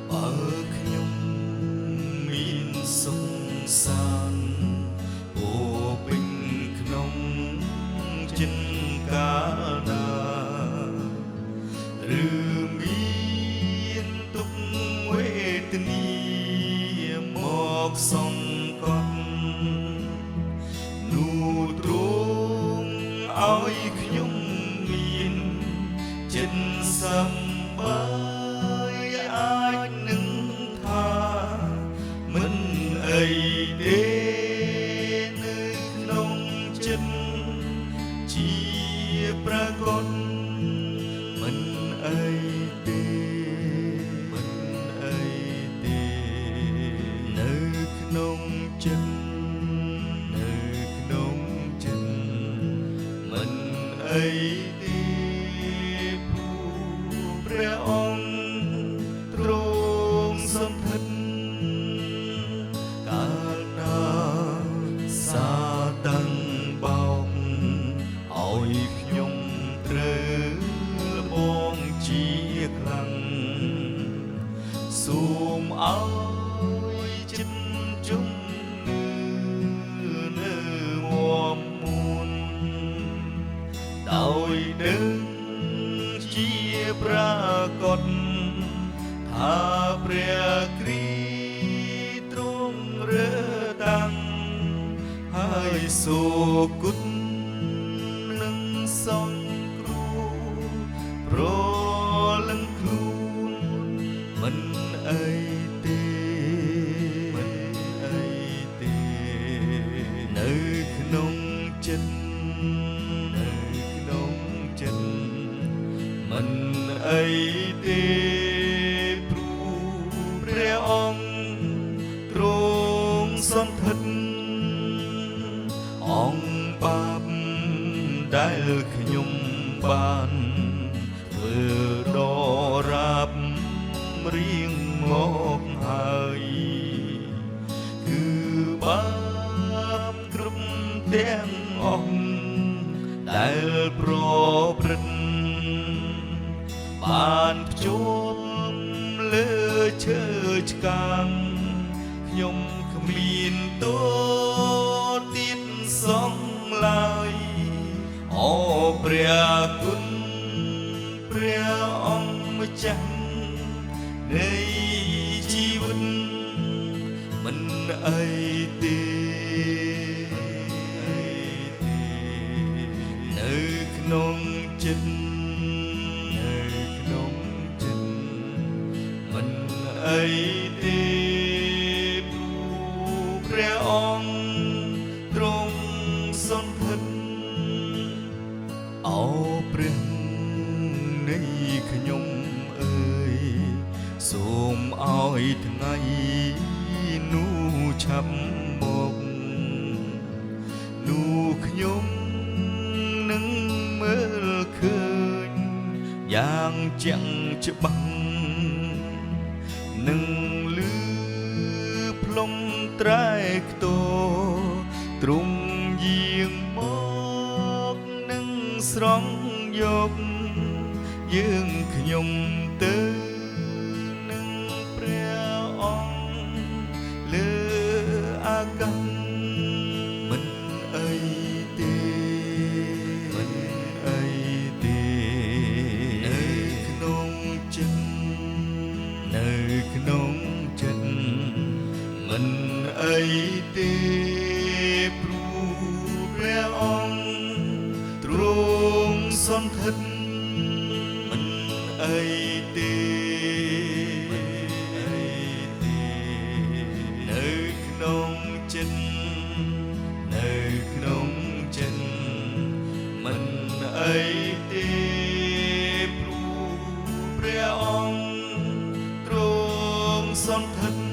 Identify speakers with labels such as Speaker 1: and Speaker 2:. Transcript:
Speaker 1: បើខ្ញុំមានសង្សារពោពេញក្នុងចិនកាលណាឬមានទុក្ខវេទនាមកសង្កត់នោះទ្រង់ឲ្យខ្ញុំមានចិត្តសម្បាយអាចនឹងថាមិនអីទេនៅក្នុងចិត្តជាប្រកបមិនអីទេមិនអីទេនៅក្នុងចិត្តនៅក្នុងចិត្តមិនអីទេព្រោះព្រះអង្គទ្រង់សន្ធិដ្ឋកាលណាសាតាំងបោកឲ្យខ្ញុំត្រូវលបងជាខ្លាំងសូមឲ្យចិត្តជំនឿនៅមាំមួនដោយដឹងជាប្រកបថាព្រះគ្រីស្ទទ្រង់រើតាំងហើយសូគុណនឹងសង្គ្រោះប្រលឹងខ្លួនមិនអីទេមិនអីទេនៅក្នុងចិត្តនៅក្នុងចិត្តមិនអីទេព្រោះព្រះអង្គទ្រង់សន្ធិដ្ឋអង្គបាបដែលខ្ញុំបានធ្វើដរាបរៀងមកហើយគឺបាបគ្រប់ទាំងអស់ដែលប្រព្រឹត្តបានភ្ជាប់លើឈើឆ្កាងខ្ញុំគ្មានទោសទៀតសងឡើយអូព្រះគុណព្រះអង្គម្ចាស់នៃជីវិតមិនអីទេនៅក្នុងចិត្តនៅក្នុងចិត្តមិនអីទេព្រោះព្រះអង្គទ្រង់សន្ធិដ្ឋអោព្រះនៃខ្ញុំអើយសូមឲ្យថ្ងៃនោះឆាប់មកនោះខ្ញុំនឹងមើលឃើញយ៉ាងជាក់ច្បាស់នឹងលឺផ្លុំត្រែខ្ទរទ្រង់យាងមកនឹងស្រង់យកយើងខ្ញុំទៅនឹងព្រះអង្គលើអាកាសមិនអីទេមិនអីទេនៅក្នុងចិត្តនៅក្នុងចិត្តមិនអីទេព្រោះព្រះអង្គទ្រង់សន្ធិដ្ឋមិនអីទេមិនអីទេនៅក្នុងចិត្តនៅក្នុងចិត្តមិនអីទេព្រោះព្រះអង្គទ្រង់សន្ធិដ្ឋ